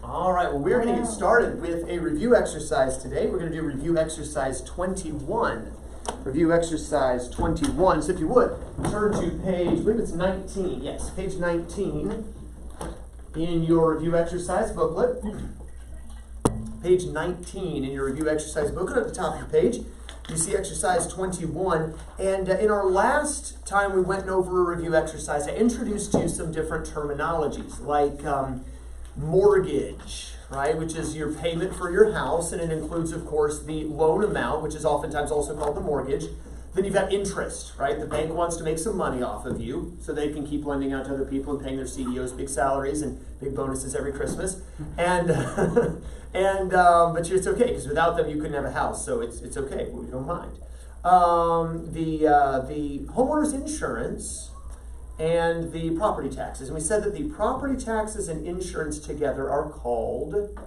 All right, well, we're going to get started with a review exercise today. We're going to do review exercise 21. Review exercise 21. So if you would, turn to page, I believe it's 19. Yes, page 19 in your review exercise booklet. Page 19 in your review exercise booklet at the top of the page. You see exercise 21. And in our last time we went over a review exercise, I introduced to you some different terminologies like mortgage, right, which is your payment for your house, and it includes, of course, the loan amount, which is oftentimes also called the mortgage. Then you've got interest, right? The bank wants to make some money off of you so they can keep lending out to other people and paying their CEOs big salaries and big bonuses every Christmas. And but it's okay, because without them you couldn't have a house, so it's okay. We don't mind. The homeowners insurance and the property taxes. And we said that the property taxes and insurance together are called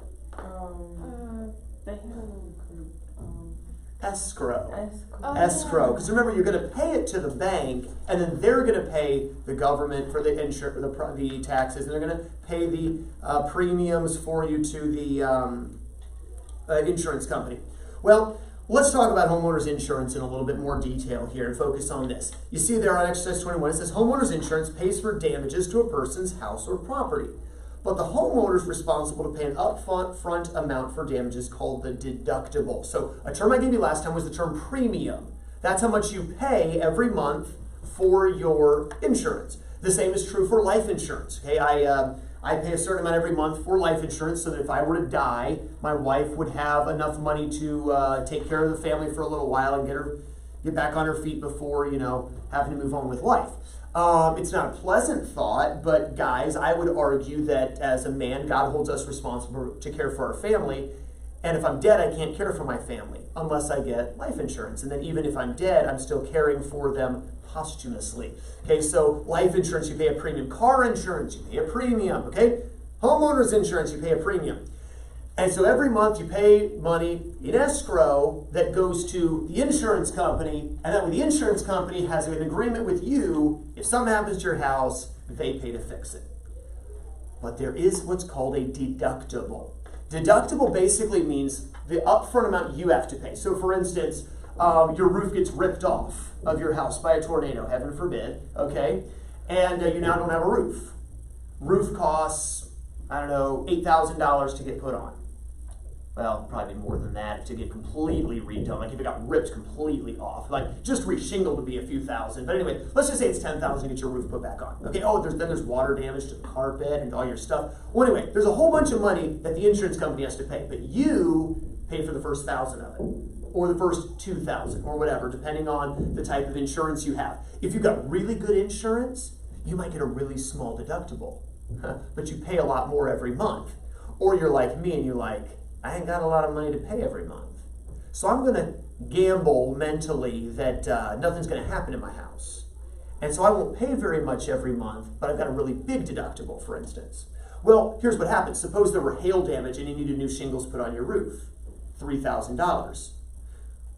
escrow. Escrow. Because remember, you're going to pay it to the bank, and then they're going to pay the government for the the taxes, and they're going to pay the premiums for you to the insurance company. Well, let's talk about homeowners insurance in a little bit more detail here and focus on this. You see there on exercise 21, it says homeowners insurance pays for damages to a person's house or property. But the homeowner is responsible to pay an upfront amount for damages called the deductible. So a term I gave you last time was the term premium. That's how much you pay every month for your insurance. The same is true for life insurance. Okay, I pay a certain amount every month for life insurance so that if I were to die, my wife would have enough money to take care of the family for a little while and get back on her feet before, having to move on with life. It's not a pleasant thought, but guys, I would argue that as a man, God holds us responsible to care for our family. And if I'm dead, I can't care for my family unless I get life insurance. And then even if I'm dead, I'm still caring for them posthumously. Okay, so life insurance, you pay a premium. Car insurance, you pay a premium. Okay, homeowners insurance, you pay a premium. And so every month you pay money in escrow that goes to the insurance company, and that way the insurance company has an agreement with you. If something happens to your house, they pay to fix it. But there is what's called a deductible. Deductible basically means the upfront amount you have to pay. So for instance, your roof gets ripped off of your house by a tornado, heaven forbid, okay? And you now don't have a roof. Roof costs, $8,000 to get put on. Well, probably more than that to get completely redone. Like if it got ripped completely off. Like just reshingled would be a few thousand. But anyway, let's just say it's $10,000 to get your roof put back on. Okay, then there's water damage to the carpet and all your stuff. Well, anyway, there's a whole bunch of money that the insurance company has to pay. But you pay for the first 1,000 of it. Or the first 2,000 or whatever, depending on the type of insurance you have. If you've got really good insurance, you might get a really small deductible. But you pay a lot more every month. Or you're like me and you're like, I ain't got a lot of money to pay every month. So I'm going to gamble mentally that nothing's going to happen in my house. And so I won't pay very much every month, but I've got a really big deductible, for instance. Well, here's what happens. Suppose there were hail damage and you needed new shingles put on your roof. $3,000.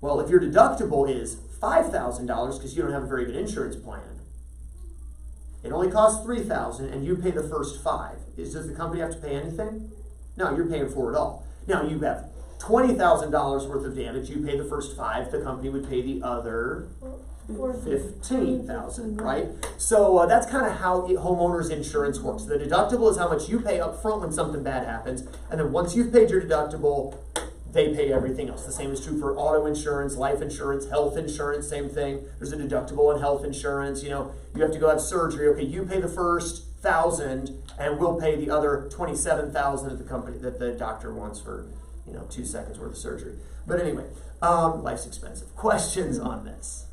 Well, if your deductible is $5,000 because you don't have a very good insurance plan, it only costs $3,000 and you pay the first $5,000. Does the company have to pay anything? No, you're paying for it all. Now you have $20,000 worth of damage. You pay the first $5,000. The company would pay the other $15,000, right? So that's kind of how homeowners insurance works. The deductible is how much you pay up front when something bad happens, and then once you've paid your deductible, they pay everything else. The same is true for auto insurance, life insurance, health insurance, same thing. There's a deductible on health insurance. You have to go have surgery. Okay, you pay the first $1,000 and we'll pay the other $27,000 that the doctor wants for, 2 seconds worth of surgery. But anyway, life's expensive. Questions on this?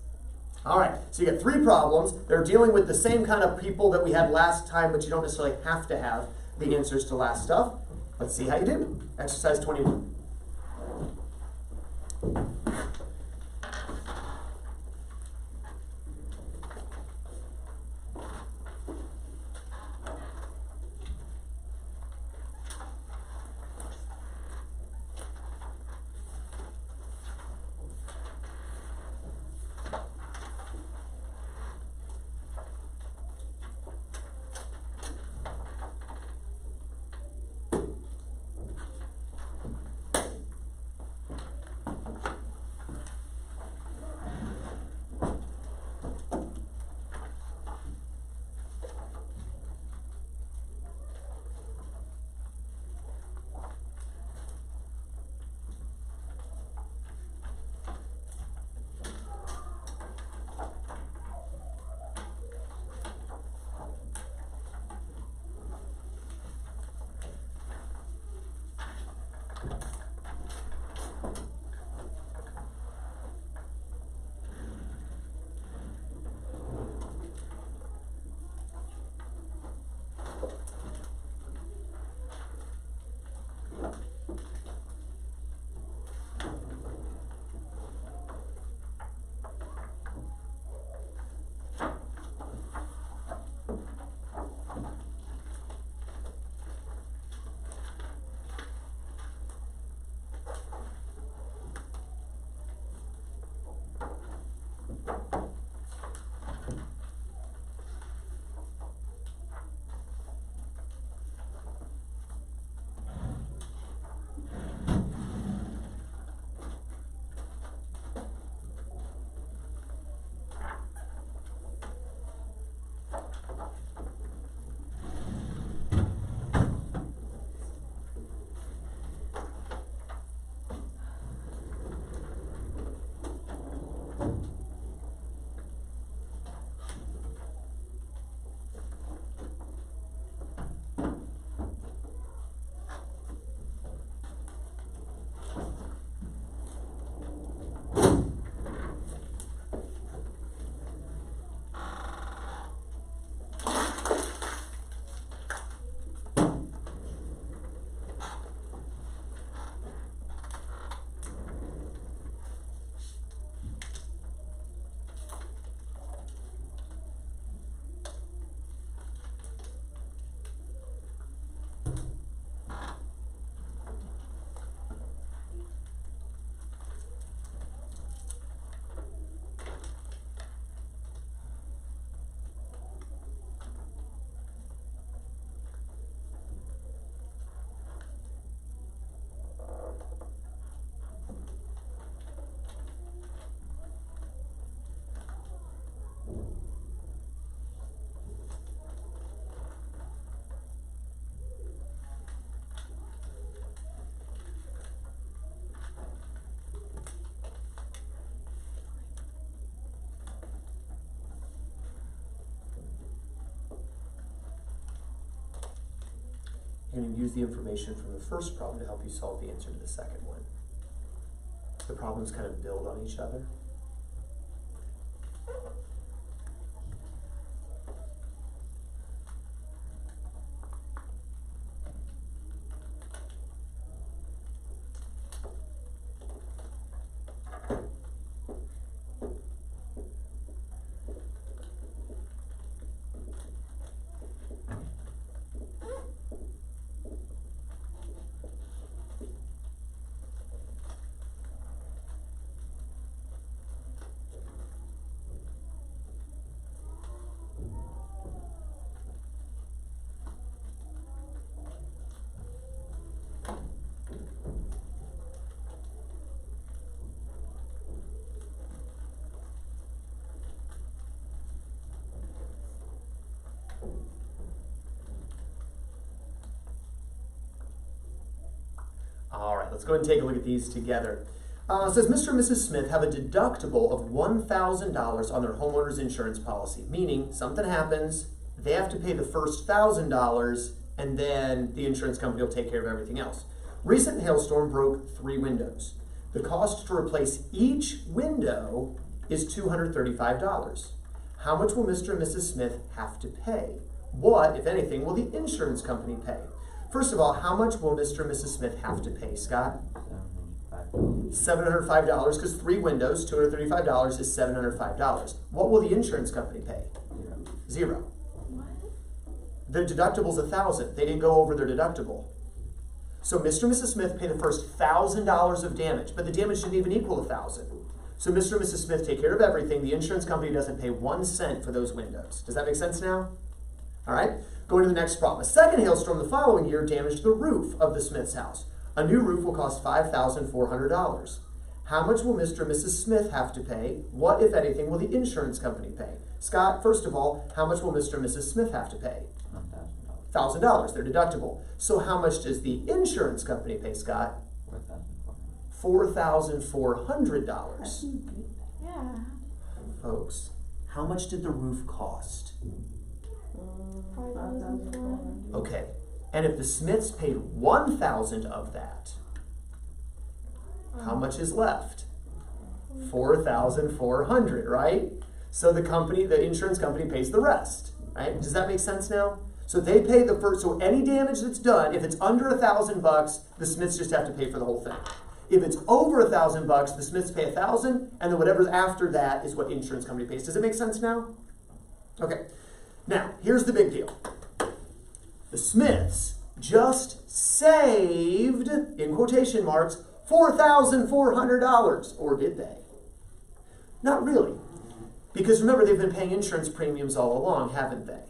All right, so you got 3 problems. They're dealing with the same kind of people that we had last time, but you don't necessarily have to have the answers to last stuff. Let's see how you do. Exercise 21. you're going to use the information from the first problem to help you solve the answer to the second one. The problems kind of build on each other. All right, let's go ahead and take a look at these together. It says Mr. and Mrs. Smith have a deductible of $1,000 on their homeowners insurance policy, meaning something happens, they have to pay the first $1,000, and then the insurance company will take care of everything else. Recent hailstorm broke 3 windows. The cost to replace each window is $235. How much will Mr. and Mrs. Smith have to pay? What, if anything, will the insurance company pay? First of all, how much will Mr. and Mrs. Smith have to pay, Scott? $705, because 3 windows, $235 is $705. What will the insurance company pay? Zero. What? Their deductible's $1,000. They didn't go over their deductible. So Mr. and Mrs. Smith pay the first $1,000 of damage, but the damage didn't even equal $1,000. So Mr. and Mrs. Smith take care of everything. The insurance company doesn't pay 1 cent for those windows. Does that make sense now? All right. Going to the next problem. A second hailstorm the following year damaged the roof of the Smith's house. A new roof will cost $5,400. How much will Mr. and Mrs. Smith have to pay? What, if anything, will the insurance company pay? Scott, first of all, how much will Mr. and Mrs. Smith have to pay? $1,000, their deductible. So how much does the insurance company pay, Scott? $4,400. Yeah. Folks, how much did the roof cost? $5,400. Okay, and if the Smiths paid $1,000 of that, how much is left? $4,400, right? So the insurance company pays the rest, right? Does that make sense now? So they pay the first, so any damage that's done, if it's under $1,000, the Smiths just have to pay for the whole thing. If it's over $1,000, the Smiths pay $1,000, and then whatever's after that is what the insurance company pays. Does it make sense now? Okay. Now, here's the big deal. The Smiths just saved, in quotation marks, $4,400, or did they? Not really. Because remember, they've been paying insurance premiums all along, haven't they?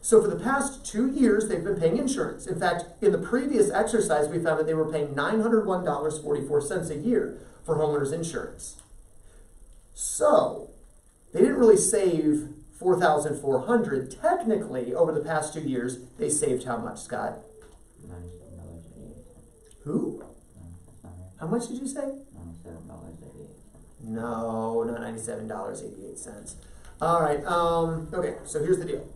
So for the past 2 years, they've been paying insurance. In fact, in the previous exercise, we found that they were paying $901.44 a year for homeowners insurance. So they didn't really save $4,400. Technically, over the past 2 years, they saved how much, Scott? $97.88. Who? How much did you say? $97.88. No, not $97.88. All right, okay, so here's the deal.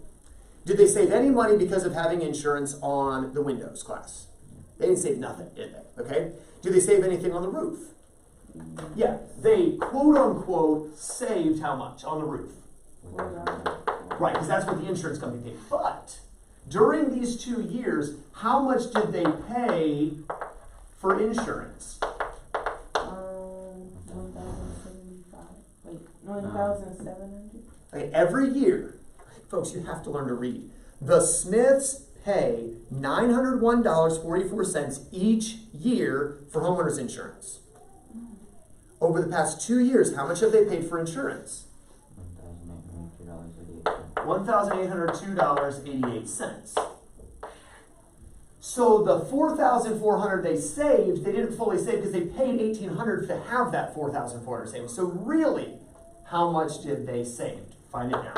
Did they save any money because of having insurance on the windows, class? They didn't save nothing, did they? Okay. Did they save anything on the roof? Yeah, they quote-unquote saved how much on the roof? Right, because that's what the insurance company paid. But during these 2 years, how much did they pay for insurance? $1,075. Wait, $1,700. Okay, every year, folks, you have to learn to read. The Smiths pay $901.44 each year for homeowners insurance. Over the past 2 years, how much have they paid for insurance? $1,802.88. So the $4,400 they saved, they didn't fully save because they paid $1,800 to have that $4,400 saved. So really, how much did they save? Find it now.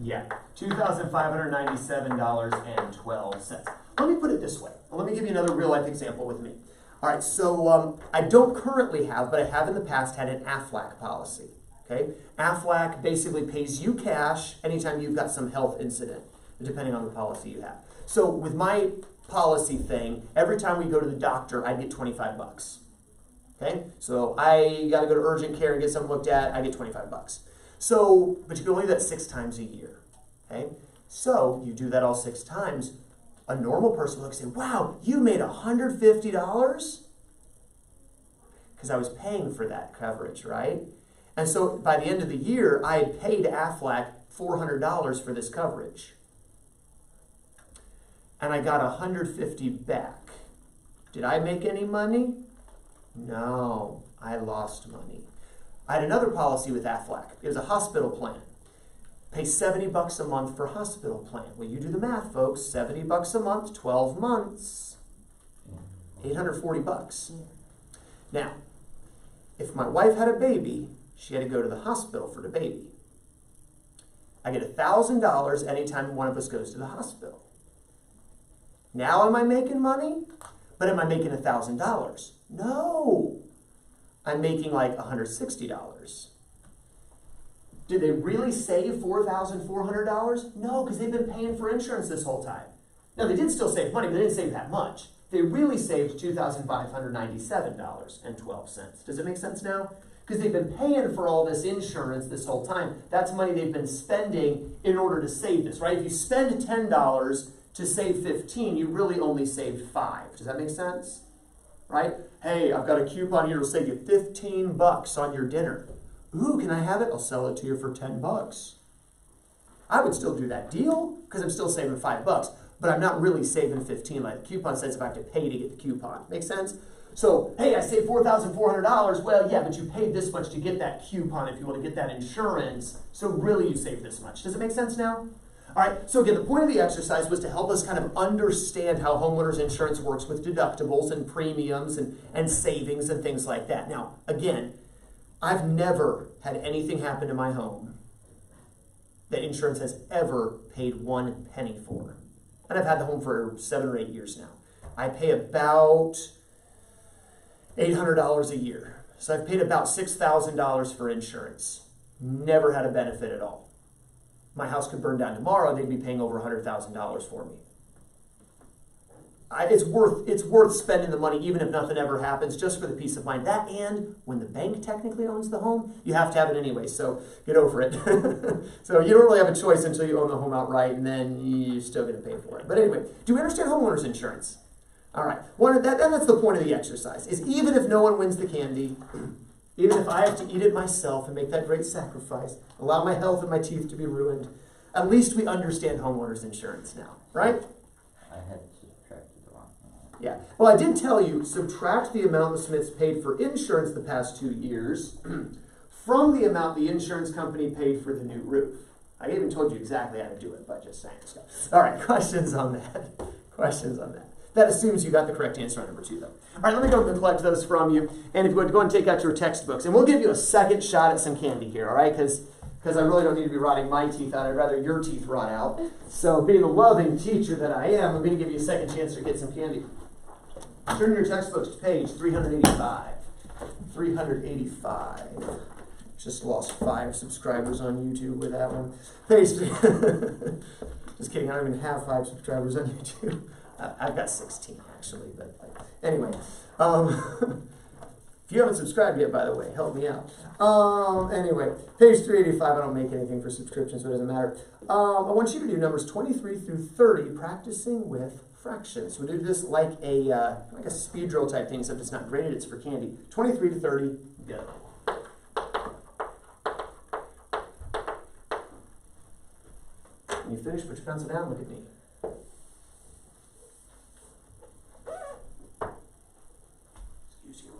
Yeah, $2,597.12. Let me put it this way. Let me give you another real life example with me. All right, so I don't currently have, but I have in the past had an AFLAC policy. Okay, AFLAC basically pays you cash anytime you've got some health incident, depending on the policy you have. So with my policy thing, every time we go to the doctor, I get 25 bucks. Okay, so I got to go to urgent care and get something looked at, I get 25 bucks. So, but you can only do that 6 times a year. Okay, so you do that all 6 times. A normal person would say, wow, you made $150? Because I was paying for that coverage, right? And so by the end of the year, I had paid AFLAC $400 for this coverage. And I got $150 back. Did I make any money? No, I lost money. I had another policy with AFLAC. It was a hospital plan. Pay $70 a month for hospital plan. Well, you do the math, folks. $70 a month, 12 months, $840. Now, if my wife had a baby, she had to go to the hospital for the baby. I get $1,000 anytime one of us goes to the hospital. Now am I making money? But am I making $1,000? No. I'm making like $160. Did they really save $4,400? No, because they've been paying for insurance this whole time. Now, they did still save money, but they didn't save that much. They really saved $2,597.12. Does it make sense now? Because they've been paying for all this insurance this whole time. That's money they've been spending in order to save this, right? If you spend $10 to save $15, you really only saved $5. Does that make sense? Right? Hey, I've got a coupon here that'll save you $15 on your dinner. Ooh, can I have it? I'll sell it to you for $10. I would still do that deal because I'm still saving $5, but I'm not really saving 15 like the coupon says if I have to pay to get the coupon. Make sense? So, hey, I saved $4,400. Well, yeah, but you paid this much to get that coupon if you want to get that insurance. So really you saved this much. Does it make sense now? All right, so again, the point of the exercise was to help us kind of understand how homeowners insurance works with deductibles and premiums and savings and things like that. Now, again, I've never had anything happen to my home that insurance has ever paid 1 penny for. And I've had the home for 7 or 8 years now. I pay about $800 a year. So I've paid about $6,000 for insurance. Never had a benefit at all. My house could burn down tomorrow, they'd be paying over $100,000 for me. It's worth spending the money even if nothing ever happens, just for the peace of mind. That, and when the bank technically owns the home, you have to have it anyway, so get over it. So you don't really have a choice until you own the home outright, and then you're still going to pay for it. But anyway, do we understand homeowners insurance? All right, that's the point of the exercise, is even if no one wins the candy, even if I have to eat it myself and make that great sacrifice, allow my health and my teeth to be ruined, at least we understand homeowners insurance now, right? I had subtracted the wrong amount. Yeah. Well, I did tell you, subtract the amount the Smiths paid for insurance the past 2 years from the amount the insurance company paid for the new roof. I even told you exactly how to do it by just saying so. All right, questions on that? Questions on that? That assumes you got the correct answer on number 2, though. All right, let me go and collect those from you. And if you would go and take out your textbooks. And we'll give you a second shot at some candy here, all right? Because I really don't need to be rotting my teeth out. I'd rather your teeth rot out. So being the loving teacher that I am, I'm going to give you a second chance to get some candy. Turn your textbooks to page 385. 385. Just lost 5 subscribers on YouTube with that one. Page 3. Just kidding, I don't even have 5 subscribers on YouTube. I've got 16 actually, but anyway. If you haven't subscribed yet, by the way, help me out. Anyway, page 385, I don't make anything for subscriptions, so it doesn't matter. I want you to do numbers 23 through 30, practicing with fractions. We'll do this like a speed drill type thing, except it's not graded, it's for candy. 23 to 30, go. When you finish, put your pencil down, look at me. Excuse you.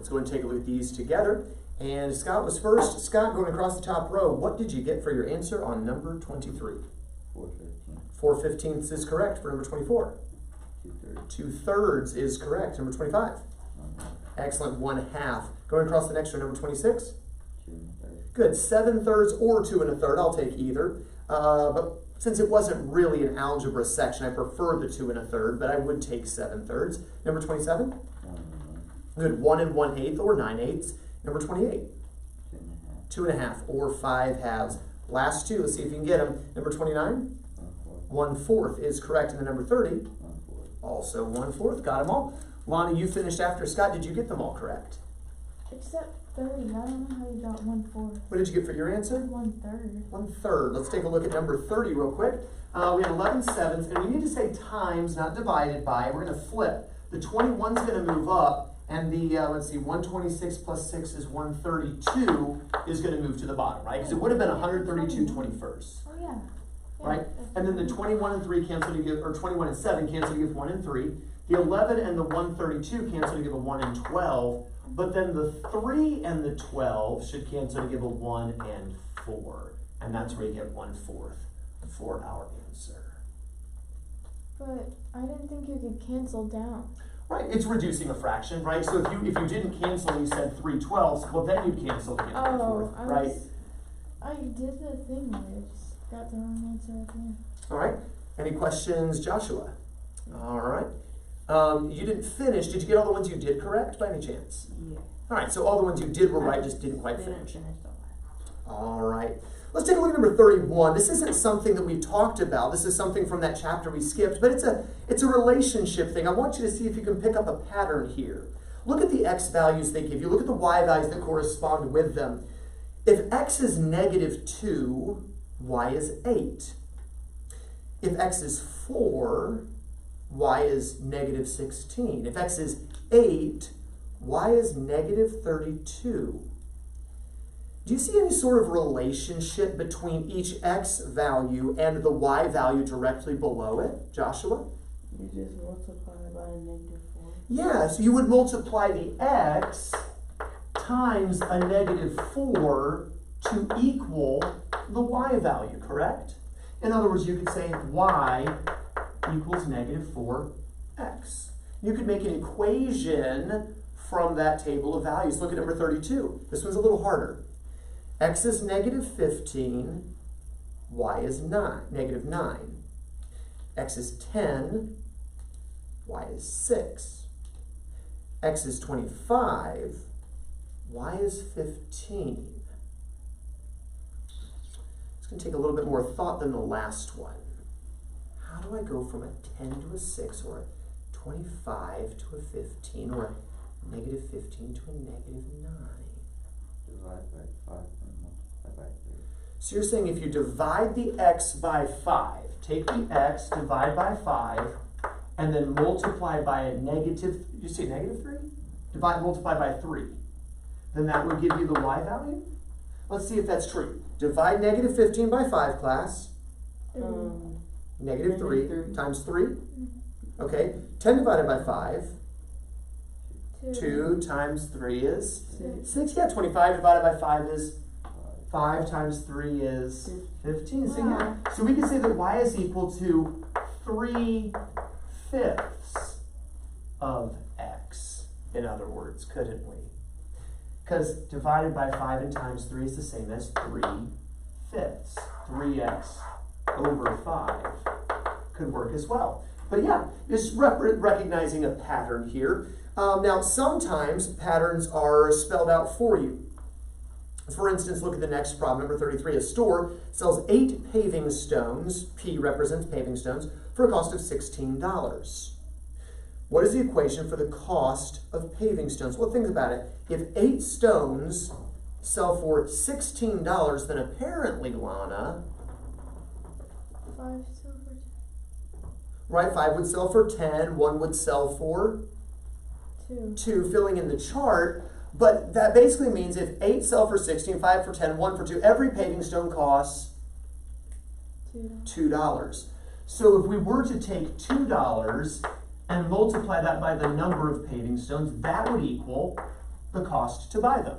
Let's go and take a look at these together. And Scott was first. Scott, going across the top row, what did you get for your answer on number 23? 4/15. 4/15 is correct for number 24. 2/3 is correct. Number 25. Excellent. 1/2. Going across the next one, number 26. 2 1/3. Good. 7/3 or 2 1/3. I'll take either. But since it wasn't really an algebra section, I prefer the 2 1/3, but I would take 7/3. Number 27. 1 Good. 1 1/8 or 9/8. Number 28. 2 1/2. 2 1/2 or 5/2. Last two. Let's see if you can get them. Number 29. 1/4 is correct. And then number 30. 1/4. Also 1/4. Got them all. Lana, you finished after Scott. Did you get them all correct? Except 30. I don't know how you got 1/4. What did you get for your answer? 1/3. 1/3. Let's take a look at number 30 real quick. We had 11 sevens, and we need to say times, not divided by. We're going to flip. The 21's going to move up, and the, let's see, 126 plus 6 is 132 is going to move to the bottom, right? Because it would have been 132 21st. Oh, yeah. Right? And then the 21 and 3 cancel to give, or 21 and 7 cancel to give 1 and 3. The 11 and the 132 cancel to give a 1 and 12. But then the 3 and the 12 should cancel to give a 1 and 4. And that's where you get 1/4 for our answer. But I didn't think you could cancel down. Right, it's reducing a fraction, right? So if you didn't cancel and you said 3/12, well then you'd cancel to get 1/4, right? I did the thing where I just got the wrong answer at the end. All right, any questions, Joshua? All right, you didn't finish. Did you get all the ones you did correct by any chance? Yeah. All right, so all the ones you did were right, just didn't quite finish. All right, let's take a look at number 31. This isn't something that we talked about. This is something from that chapter we skipped, but it's a relationship thing. I want you to see if you can pick up a pattern here. Look at the x values they give you. Look at the y values that correspond with them. If x is -2, y is 8. If x is 4, y is -16. If x is 8, y is -32. Do you see any sort of relationship between each x value and the y value directly below it, Joshua? You just multiply by a -4. Yeah, so you would multiply the x times a -4 to equal the y value, correct? In other words, you could say y equals -4x. You could make an equation from that table of values. Look at number 32. This one's a little harder. X is -15, y is -9. X is 10, y is 6. X is 25, y is 15. It's going to take a little bit more thought than the last one. How do I go from a 10 to a 6, or a 25 to a 15, or a -15 to a -9? Divide by 5 and multiply by 3. So you're saying if you divide the x by 5, take the x, divide by 5, and then multiply by a negative, you say -3? Multiply by 3. Then that would give you the y value? Let's see if that's true. Divide -15 by 5, class. -3 times 3. Okay, 10 divided by 5. 2 times 3 is 6. Yeah, 25 divided by 5 is 5 times 3 is 15. So yeah, so we can say that y is equal to 3/5 of x, in other words, couldn't we? Because divided by 5 and times 3 is the same as 3/5. 3x over 5 could work as well. But yeah, it's recognizing a pattern here. Now, sometimes patterns are spelled out for you. For instance, look at the next problem, number 33. A store sells 8 paving stones, P represents paving stones, for a cost of $16. What is the equation for the cost of paving stones? Well, think about it. If 8 stones sell for $16, then apparently, Lana, 5 silver. right, 5 would sell for 10, 1 would sell for 2, filling in the chart. But that basically means if 8 sell for 16, 5 for 10, 1 for 2, every paving stone costs $2. So if we were to take $2 and multiply that by the number of paving stones, that would equal the cost to buy them.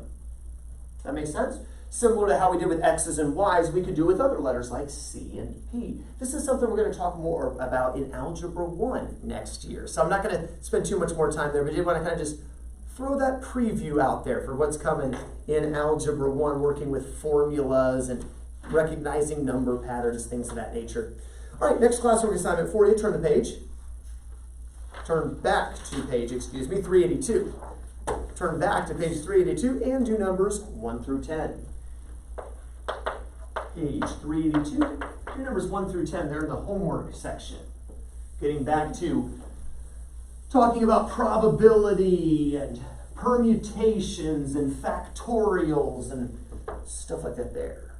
That makes sense? Similar to how we did with X's and Y's, we could do with other letters like C and P. This is something we're going to talk more about in Algebra 1 next year. So I'm not going to spend too much more time there, but I did want to kind of just throw that preview out there for what's coming in Algebra 1, working with formulas and recognizing number patterns, things of that nature. All right, next classwork assignment for you. Turn the page. Turn back to page, 382. Turn back to page 382 and do numbers 1 through 10. Page 382, do numbers 1 through 10. They're in the homework section. Getting back to talking about probability and permutations and factorials and stuff like that there.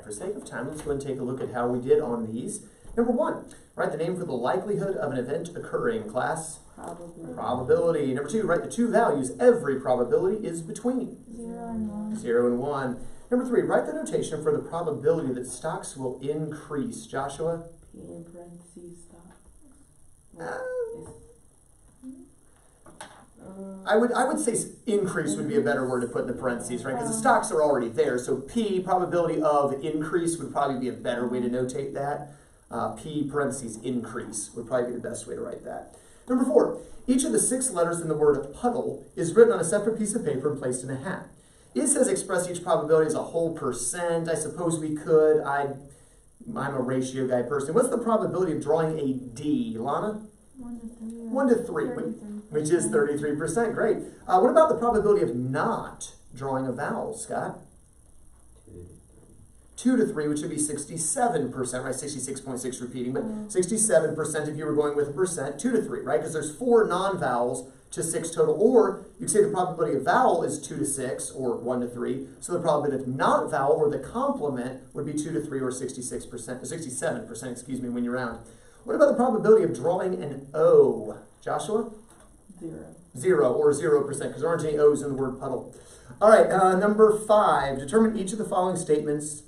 for sake of time, let's go and take a look at how we did on these. Number 1, write the name for the likelihood of an event occurring, class. Probability. Number 2, write the two values every probability is between. 0 and 1. 0 and 1. Number 3, write the notation for the probability that stocks will increase. Joshua? P in parentheses stocks. I would say increase would be a better word to put in the parentheses, right? Because the stocks are already there. So P, probability of increase, would probably be a better way to notate that. P, parentheses, increase, would probably be the best way to write that. Number 4, each of the 6 letters in the word puddle is written on a separate piece of paper and placed in a hat. It says express each probability as a whole percent. I suppose we could. I'm a ratio guy personally. What's the probability of drawing a D? Lana? 1 to 3. 1 to 3, which is 33%. Great. What about the probability of not drawing a vowel, Scott? 2 to 3, which would be 67%, right? 66.6 repeating, but 67% if you were going with a percent. 2 to 3, right? Because there's 4 non-vowels to 6 total. Or you could say the probability of vowel is 2 to 6 or 1 to 3. So the probability of not vowel or the complement would be 2 to 3 or 66%, or 67%, excuse me, when you round. What about the probability of drawing an O? Joshua? 0. 0 or 0%, because there aren't any O's in the word puddle. All right, number 5, determine if each of the following statements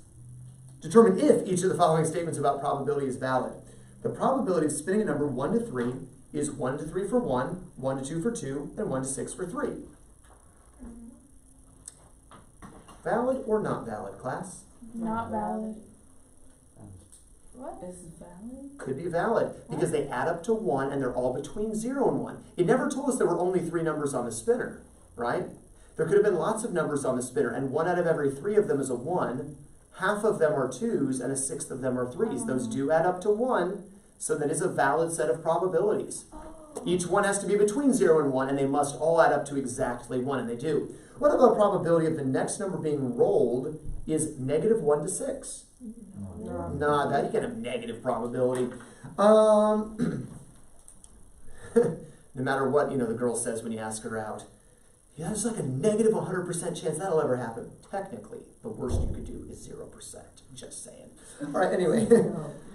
about probability is valid. The probability of spinning a number 1 to 3 is 1 to 3 for 1, 1 to 2 for 2, and 1 to 6 for 3. Valid or not valid, class? Not valid. What? Is it valid? Could be valid, because they add up to 1 and they're all between 0 and 1. It never told us there were only 3 numbers on the spinner, right? There could have been lots of numbers on the spinner, and 1 out of every 3 of them is a 1. Half of them are 2s, and a 1/6 of them are 3s. Those do add up to 1, so that is a valid set of probabilities. Each one has to be between 0 and 1, and they must all add up to exactly 1, and they do. What about the probability of the next number being rolled is negative 1 to 6? Nah, that you can have negative probability. No matter what, the girl says when you ask her out. Yeah, there's like a negative 100% chance that'll ever happen. Technically, the worst you could do is 0%. Just saying. All right, anyway.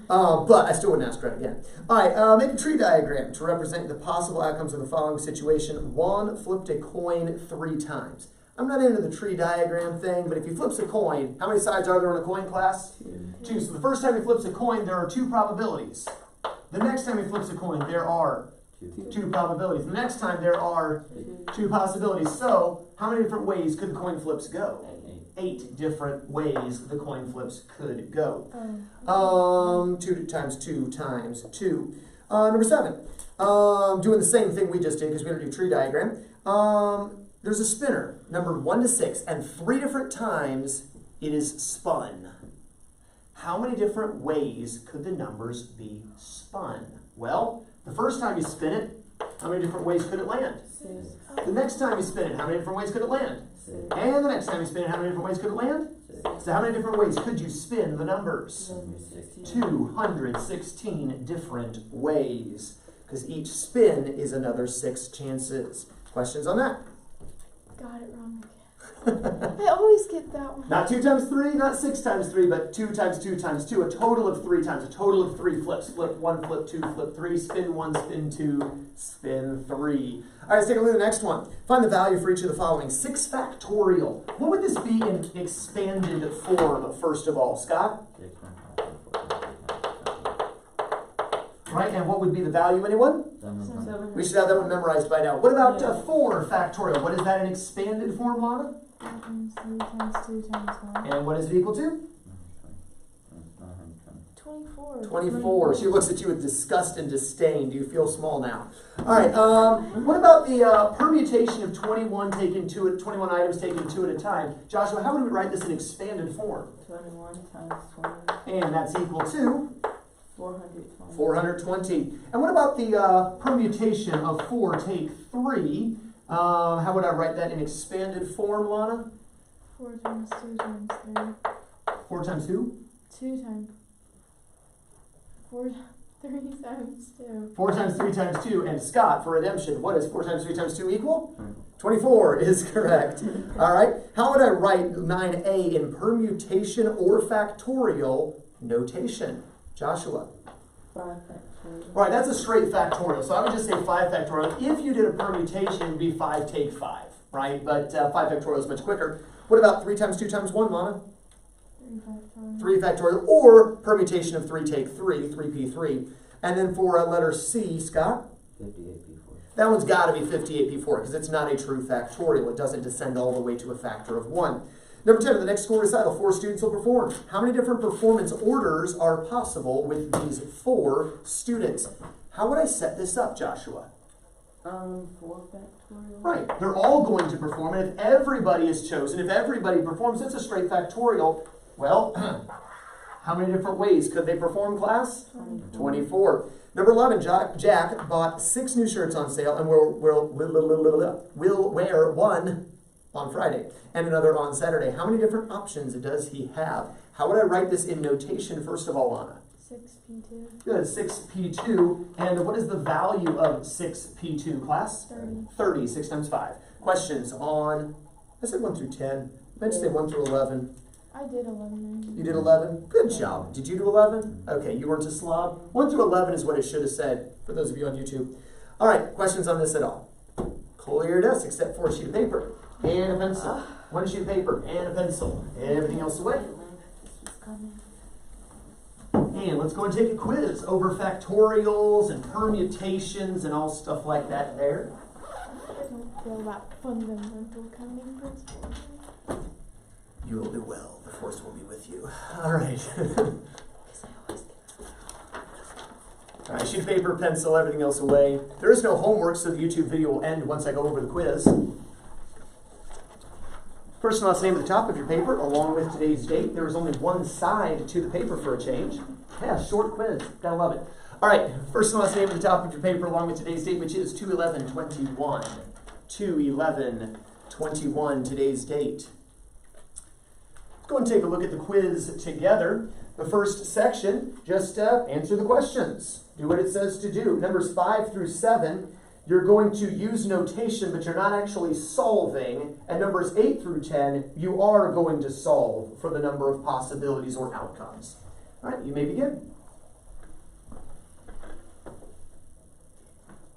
But I still wouldn't ask her out again. All right, make a tree diagram to represent the possible outcomes of the following situation. Juan flipped a coin 3 times. I'm not into the tree diagram thing, but if he flips a coin, how many sides are there on a coin, class? 2. So the first time he flips a coin, there are 2 probabilities. The next time he flips a coin, there are 2 probabilities. The next time there are 2 possibilities. So how many different ways could the coin flips go? 8 different ways the coin flips could go. 2 times 2 times 2. Number 7. Doing the same thing we just did because we don't do tree diagram. There's a spinner, numbered 1 to 6, and 3 different times it is spun. How many different ways could the numbers be spun? Well, the first time you spin it, how many different ways could it land? 6. The next time you spin it, how many different ways could it land? 6. And the next time you spin it, how many different ways could it land? 6. So how many different ways could you spin the numbers? 216. 216 different ways, because each spin is another 6 chances. Questions on that? Got it wrong again. I always get that one. Not 2 times 3, not 6 times 3, but 2 times 2 times 2. A total of 3 times. A total of 3 flips. Flip 1, flip 2, flip 3. Spin 1, spin 2, spin 3. All right, let's take a look at the next one. Find the value for each of the following. 6 factorial. What would this be in expanded form, first of all, Scott? Right, and what would be the value, anyone? 7. We should have that one memorized by now. What about 4 factorial? What is that in expanded form, Lana? 4 times 3 times 2 times 1. And what is it equal to? 24. 24. She looks at you with disgust and disdain. Do you feel small now? All right. What about the permutation of 21 items taken 2 at a time? Joshua, how would we write this in expanded form? 21 times 20. And that's equal to? 420. 420. And what about the permutation of 4 take 3? How would I write that in expanded form, Lana? 4 times 2 times 3. 4 times 2? 2 times 4, 3 times 2. 4 times 3 times 2. And Scott, for redemption, what is 4 times 3 times 2 equal? 24 is correct. All right. How would I write 9a in permutation or factorial notation? Joshua. 5 factorial. Right, that's a straight factorial. So I would just say 5 factorial. If you did a permutation, it would be 5 take 5, right? But 5 factorial is much quicker. What about 3 times 2 times 1, Lana? 3 factorial. 3 factorial, or permutation of 3 take 3, 3p3. And then for letter C, Scott? 58p4. That one's got to be 58p4 because it's not a true factorial. It doesn't descend all the way to a factor of 1. Number 10, in the next school recital, 4 students will perform. How many different performance orders are possible with these 4 students? How would I set this up, Joshua? 4 factorial. Right, they're all going to perform, and if everybody is chosen, if everybody performs, it's a straight factorial. Well, how many different ways could they perform, class? 24. Number 11, Jack bought 6 new shirts on sale and will wear one on Friday and another on Saturday. How many different options does he have? How would I write this in notation, first of all, Anna? 6p2. Good, 6p2. And what is the value of 6p2, class? 30. 30, 6 times 5. Questions on, I said 1 through 10. I meant to say 1 through 11. I did 11. You did 11? Good job. Did you do 11? Okay, you weren't a slob. 1 through 11 is what it should have said, for those of you on YouTube. All right, questions on this at all? Clear your desk, except for a sheet of paper and a pencil. 1 sheet of paper and a pencil. Everything else away. And let's go and take a quiz over factorials and permutations and all stuff like that there. I don't feel that fundamental counting principle. You will do well. The force will be with you. All right. All right, sheet of paper, pencil, everything else away. There is no homework, so the YouTube video will end once I go over the quiz. First and last name at the top of your paper, along with today's date. There is only one side to the paper for a change. Yeah, short quiz. Gotta love it. All right, first and last name at the top of your paper, along with today's date, which is 2/11/21. 2/11/21, today's date. Let's go and take a look at the quiz together. The first section, just answer the questions. Do what it says to do. Numbers 5 through 7, you're going to use notation, but you're not actually solving. And numbers 8 through 10, you are going to solve for the number of possibilities or outcomes. All right, you may begin.